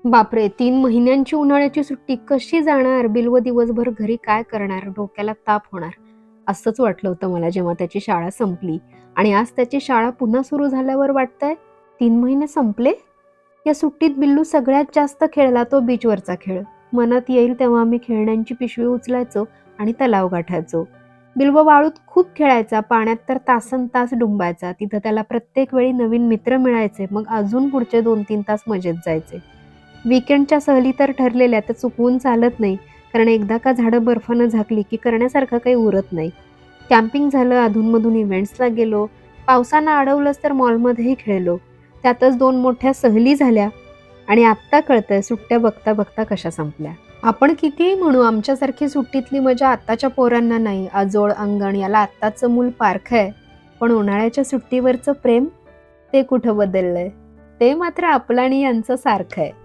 बापरे! 3 महिन्यांची उन्हाळ्याची सुट्टी कशी जाणार? बिल्व दिवसभर घरी काय करणार? डोक्याला ताप होणार. असंच वाटलं होतं मला जेव्हा त्याची शाळा संपली आणि आज त्याची शाळा पुन्हा सुरू झाल्यावर वाटतंय 3 महिने संपले? या सुट्टीत बिल्लू सगळ्यात जास्त खेळला तो बीचवरचा खेळ. मनात येईल तेव्हा आम्ही खेळण्यांची पिशवी उचलायचो आणि तलाव गाठायचो. बिल्व वाळूत खूप खेळायचा, पाण्यात तर तासनतास डुंबायचा. तिथं त्याला प्रत्येक वेळी नवीन मित्र मिळायचे. मग अजून पुढचे 2-3 तास मजेत जायचे. वीकेंडच्या सहली तर ठरलेल्या, त्या चुकवून चालत नाही. कारण एकदा का झाडं बर्फानं झाकली की करण्यासारखं काही उरत नाही. कॅम्पिंग झालं, अधूनमधून इव्हेंट्सला गेलो, पावसानं अडवलंच तर मॉलमध्येही खेळलो. त्यातच 2 मोठ्या सहली झाल्या आणि आत्ता कळतंय सुट्ट्या बघता बघता कशा संपल्या. आपण कितीही म्हणू आमच्यासारखी सुट्टीतली मजा आत्ताच्या पोरांना नाही. आजोळ, अंगण याला आत्ताचं मूल पारखं आहे. पण उन्हाळ्याच्या सुट्टीवरचं प्रेम, ते कुठं बदललंय? ते मात्र आपलं आणि यांचं सारखं आहे.